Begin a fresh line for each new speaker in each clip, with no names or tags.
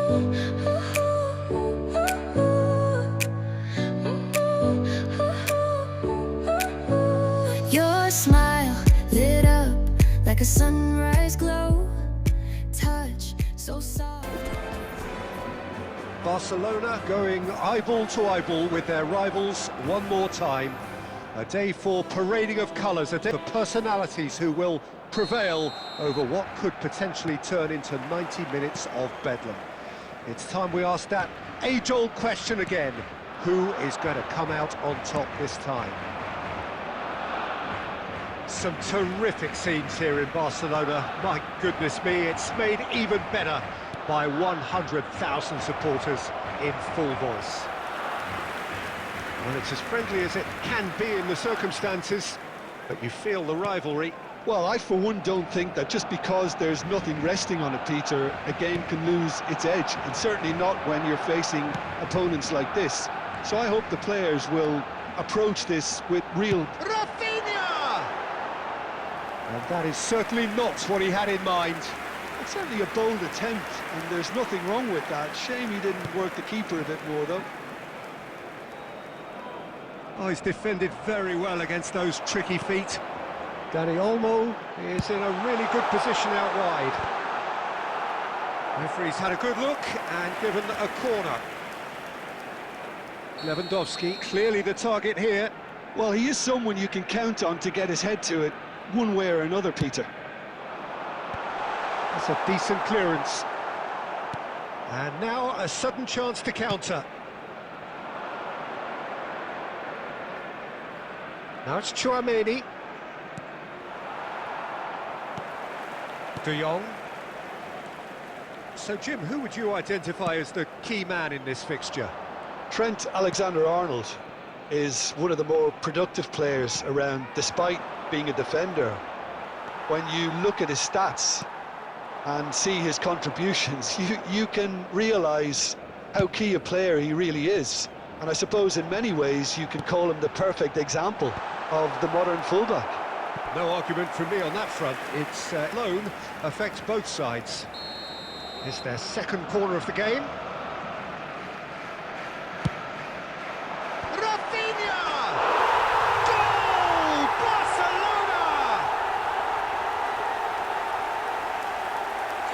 Your smile lit up like a sunrise glow, touch so soft.
Barcelona going eyeball to eyeball with their rivals one more time. A day for parading of colours, a day for personalities who will prevail over what could potentially turn into 90 minutes of bedlam. It's time we ask that age-old question again. Who is going to come out on top this time? Some terrific scenes here in Barcelona. My goodness me, it's made even better by 100,000 supporters in full voice. Well, it's as friendly as it can be in the circumstances, but you feel the rivalry.
Well, I for one don't think that just because there's nothing resting on it, Peter, a game can lose its edge, and certainly not when you're facing opponents like this. So I hope the players will approach this with real...
Rafinha! And that is certainly not what he had in mind.
It's certainly a bold attempt, and there's nothing wrong with that. Shame he didn't work the keeper a bit more, though.
Oh, he's defended very well against those tricky feet. Dani Olmo is in a really good position out wide. Referee's had a good look and given a corner. Lewandowski, clearly the target here.
Well, he is someone you can count on to get his head to it, one way or another, Peter.
That's a decent clearance. And now a sudden chance to counter. Now it's Tchouaméni. De Jong. So, Jim, who would you identify as the key man in this fixture?
Trent Alexander-Arnold is one of the more productive players around, despite being a defender. When you look at his stats and see his contributions, you can realise how key a player he really is. And I suppose in many ways you can call him the perfect example of the modern fullback.
No argument from me on that front. It's alone affects both sides. It's their second corner of the game. Rafinha! Goal! Barcelona!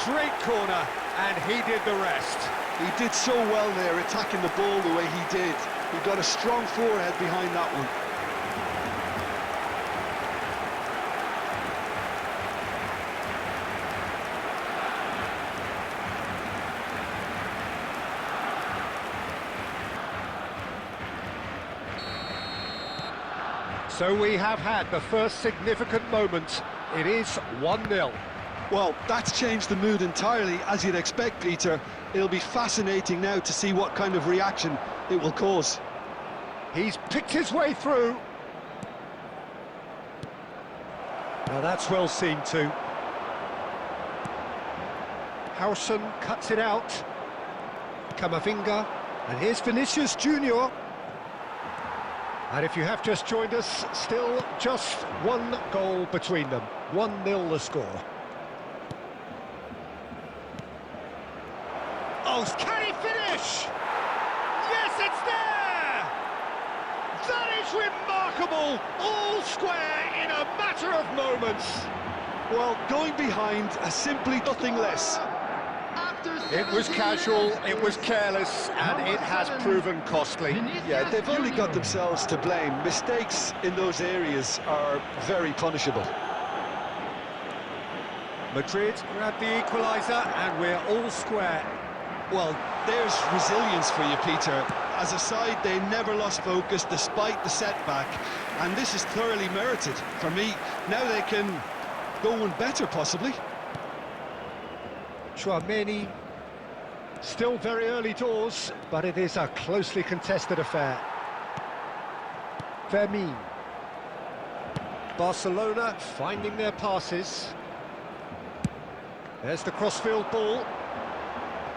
Great corner, and he did the rest.
He did so well there, attacking the ball the way he did. He got a strong forehead behind that one.
So we have had the first significant moment. It is 1-0.
Well, that's changed the mood entirely, as you'd expect, Peter. It'll be fascinating now to see what kind of reaction it will cause.
He's picked his way through. Now that's well seen too. Howson cuts it out. Camavinga. And here's Vinicius Junior. And if you have just joined us, still just one goal between them. 1-0 the score. Oh, can he finish? Yes, it's there! That is remarkable! All square in a matter of moments.
Well, going behind is simply nothing less.
It was casual, it was careless, and it has proven costly.
Yeah, they've only got themselves to blame. Mistakes in those areas are very punishable.
Madrid grabbed the equaliser, and we're all square.
Well, there's resilience for you, Peter. As a side, they never lost focus despite the setback, and this is thoroughly merited. For me, now they can go one better, possibly.
Tchouaméni, still very early doors, but it is a closely contested affair. Fermin. Barcelona finding their passes. There's the crossfield ball.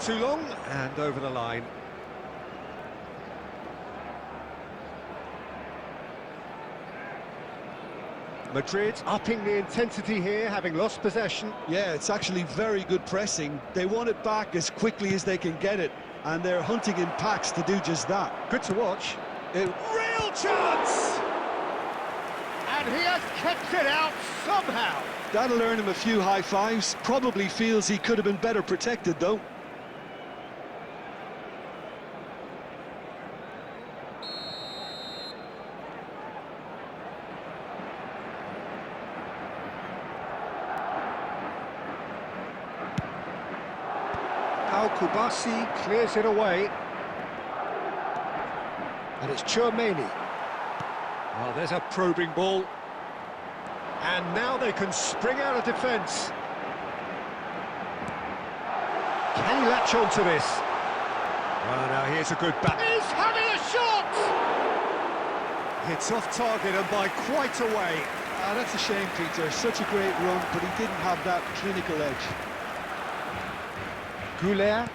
Too long, and over the line. Madrid upping the intensity here, having lost possession.
Yeah, it's actually very good pressing. They want it back as quickly as they can get it, and they're hunting in packs to do just that.
Good to watch. Real chance! And he has kept it out somehow.
That'll earn him a few high fives. Probably feels he could have been better protected, though.
Kubasi clears it away. And it's Tchouaméni. Oh, there's a probing ball. And now they can spring out of defence. Can he latch on to this? Oh, now here's a good bat. He's having a shot! It's off target and by quite a way.
That's a shame, Peter. Such a great run, but he didn't have that clinical edge.
Goulet,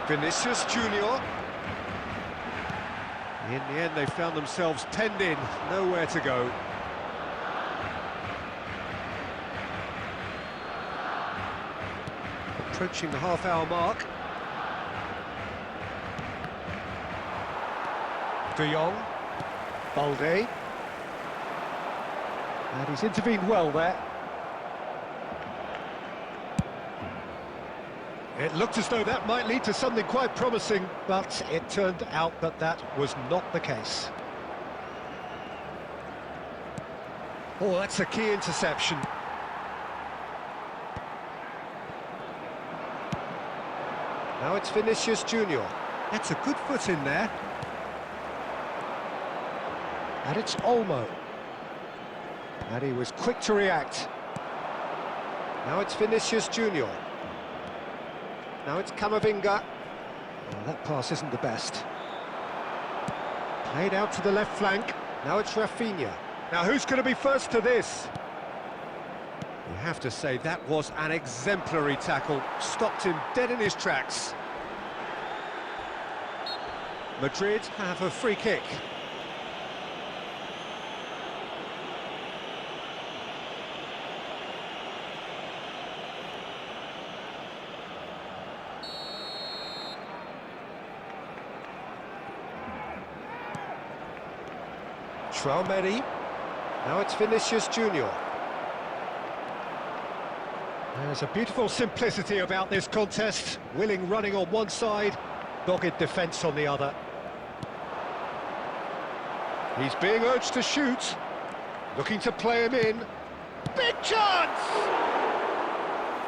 Vinicius Junior. In the end, they found themselves penned in, nowhere to go. Approaching the half-hour mark. De Jong, Balde. And he's intervened well there. It looked as though that might lead to something quite promising, but it turned out that that was not the case. Oh, that's a key interception. Now it's Vinicius Junior. That's a good foot in there. And it's Olmo. And he was quick to react. Now it's Vinicius Junior. Now it's Camavinga. Oh, that pass isn't the best. Played out to the left flank. Now it's Rafinha. Now who's going to be first to this? You have to say that was an exemplary tackle. Stopped him dead in his tracks. Madrid have a free kick. Tchouaméni. Now it's Vinicius Junior. There's a beautiful simplicity about this contest. Willing running on one side, dogged defence on the other. He's being urged to shoot. Looking to play him in. Big chance!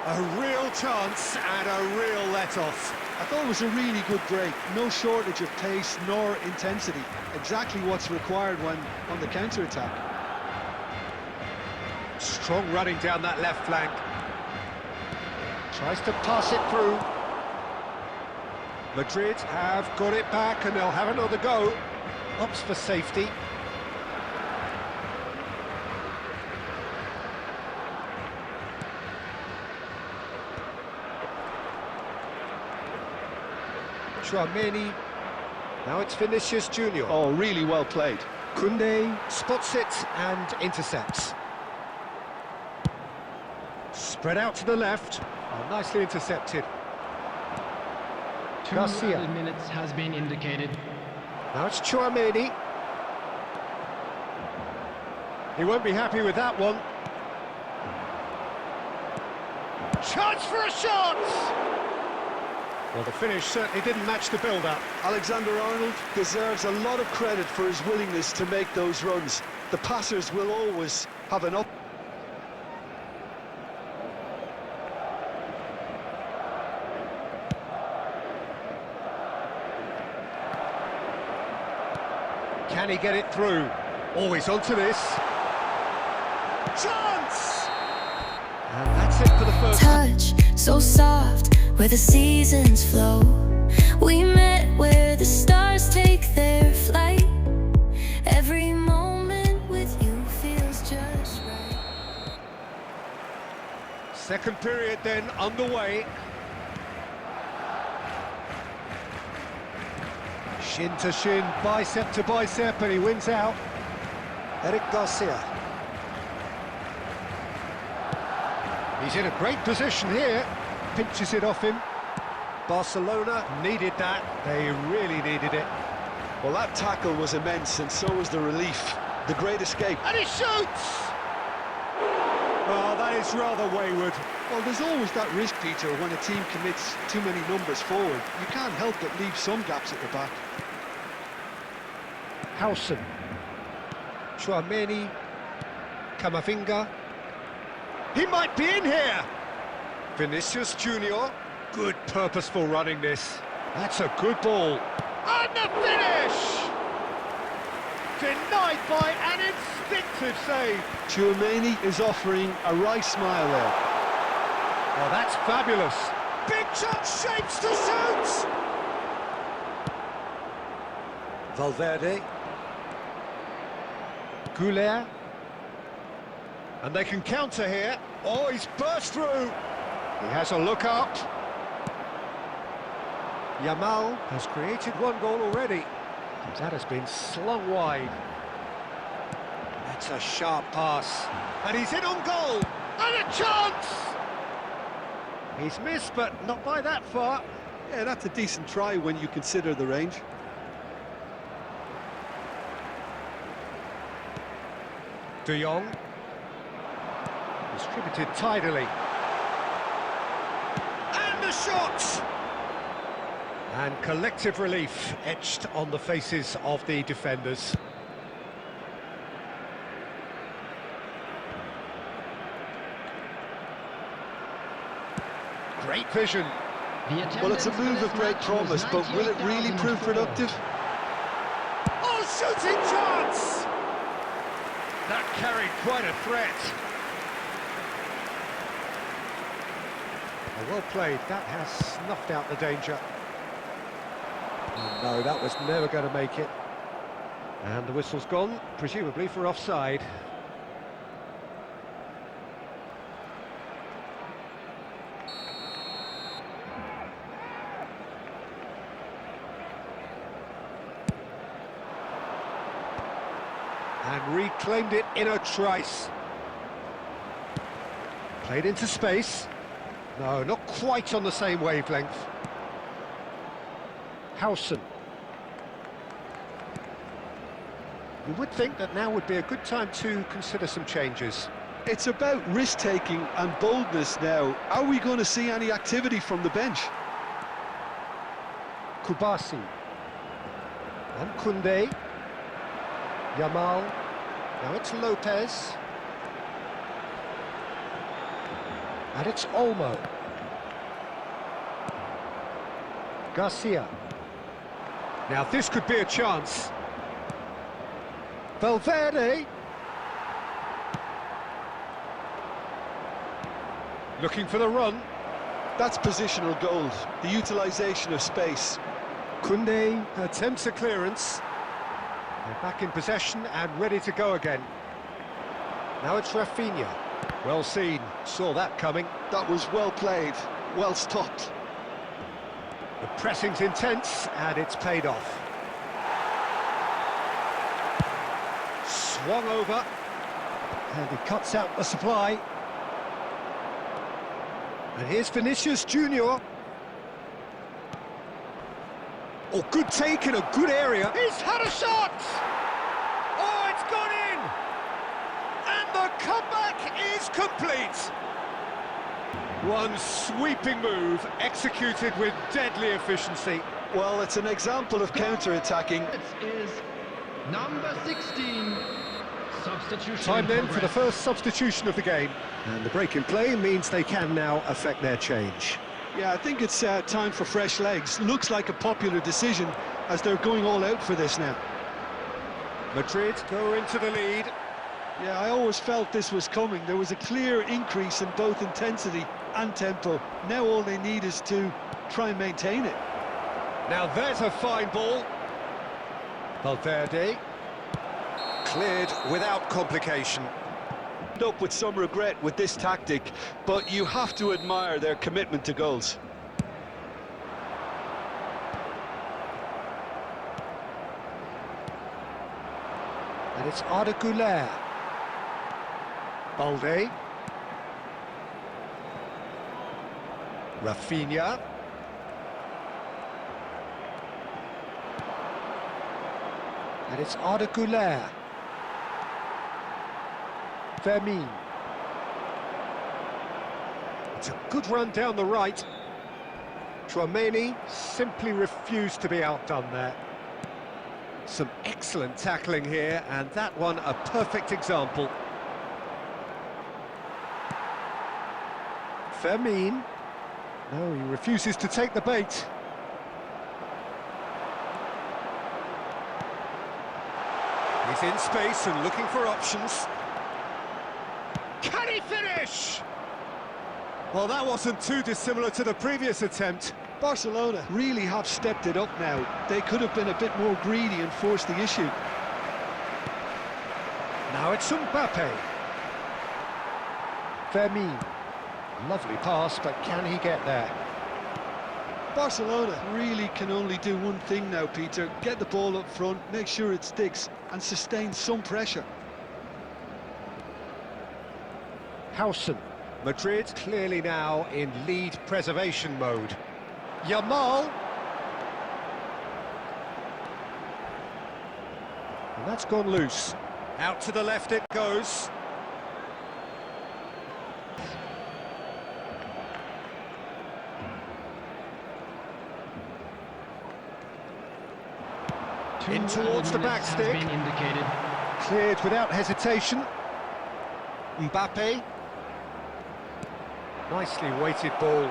A real chance and a real let-off.
I thought it was a really good break. No shortage of pace nor intensity. Exactly what's required when on the counter-attack.
Strong running down that left flank. Tries to pass it through. Madrid have got it back and they'll have another go. Opts for safety. Tchouaméni. Now it's Vinicius Junior.
Oh, really well played.
Koundé spots it and intercepts. Spread out to the left. Oh, nicely intercepted.
2
Garcia.
minutes has been indicated.
Now it's Tchouaméni. He won't be happy with that one. Chance for a shot! Well, the finish certainly didn't match the build-up.
Alexander-Arnold deserves a lot of credit for his willingness to make those runs. The passers will always have an up.
Can he get it through? Always onto this. Chance! And that's it for the first.
Touch so soft where the seasons flow. We met where the stars take their flight. Every moment with you feels just right.
Second period then underway. Shin to shin, bicep to bicep, and he wins out. Eric Garcia. He's in a great position here. Pinches it off him. Barcelona needed that. They really needed it.
Well, that tackle was immense, and so was the relief. The great escape.
And he shoots! Oh, that is rather wayward.
Well, there's always that risk, Peter, when a team commits too many numbers forward. You can't help but leave some gaps at the back.
Howson. Chouameni. Camavinga. He might be in here! Vinicius Junior. Good purposeful running this. That's a good ball. And the finish! Denied by an instinctive save.
Chouameni is offering a right smile there.
Oh, that's fabulous. Big chance, shapes to shoot! Valverde. Goulet. And they can counter here. Oh, he's burst through. He has a look up. Yamal has created one goal already. That has been slung wide. That's a sharp pass. And he's in on goal. And a chance! He's missed, but not by that far.
Yeah, that's a decent try when you consider the range.
De Jong. Distributed tidily. And a shot! And collective relief etched on the faces of the defenders. Great vision.
Well, it's a move of great promise, but will it really prove productive?
Oh, shooting chance! That carried quite a threat. Oh, well played. That has snuffed out the danger. Oh, no, that was never going to make it. And the whistle's gone, presumably for offside. And reclaimed it in a trice. Played into space. No, not quite on the same wavelength. Howson. You would think that now would be a good time to consider some changes.
It's about risk-taking and boldness now. Are we going to see any activity from the bench?
Kubasi. And Koundé. Yamal. Now it's Lopez. And it's Olmo. Garcia. Now this could be a chance. Valverde. Looking for the run.
That's positional gold, the utilisation of space.
Koundé attempts a clearance. They're back in possession and ready to go again. Now it's Rafinha. Well seen, saw that coming.
That was well played, well stopped.
The pressing's intense and it's paid off. Swung over. And he cuts out the supply. And here's Vinicius Junior. Oh, good take in a good area. He's had a shot! Oh, it's gone in! And the comeback is complete! One sweeping move, executed with deadly efficiency.
Well, it's an example of counter-attacking.
It is number 16. Substitution.
Time then for the first substitution of the game. And the break in play means they can now affect their change.
Yeah, I think it's time for fresh legs. Looks like a popular decision as they're going all out for this now.
Madrid go into the lead.
Yeah, I always felt this was coming. There was a clear increase in both intensity and tempo. Now all they need is to try and maintain it.
Now there's a fine ball. Valverde. Cleared without complication.
Up with some regret with this tactic, but you have to admire their commitment to goals.
And it's Arda Güler. Balde. Rafinha. And it's Arda Güler. Fermin. It's a good run down the right. Tchouaméni simply refused to be outdone there. Some excellent tackling here, and that one a perfect example. Fermin. No, he refuses to take the bait. He's in space and looking for options. Can he finish? Well, that wasn't too dissimilar to the previous attempt.
Barcelona really have stepped it up now. They could have been a bit more greedy and forced the issue.
Now it's Mbappe. Fermin. Lovely pass, but can he get there?
Barcelona really can only do one thing now, Peter. Get the ball up front, make sure it sticks, and sustain some pressure.
Howson. Madrid clearly now in lead preservation mode. Yamal. And that's gone loose. Out to the left it goes. In towards the back stick. Cleared without hesitation. Mbappe. Nicely weighted ball.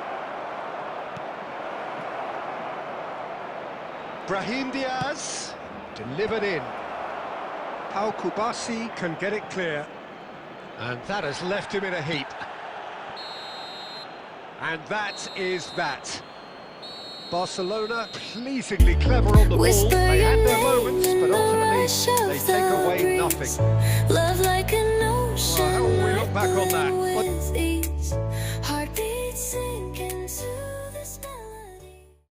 Brahim Diaz. Delivered in. Pau Kubasi can get it clear. And that has left him in a heap. And that is that. Barcelona pleasingly clever on the ball. They had their moments, but ultimately they take away nothing.
Love like an ocean.
Well, how will we look back on that?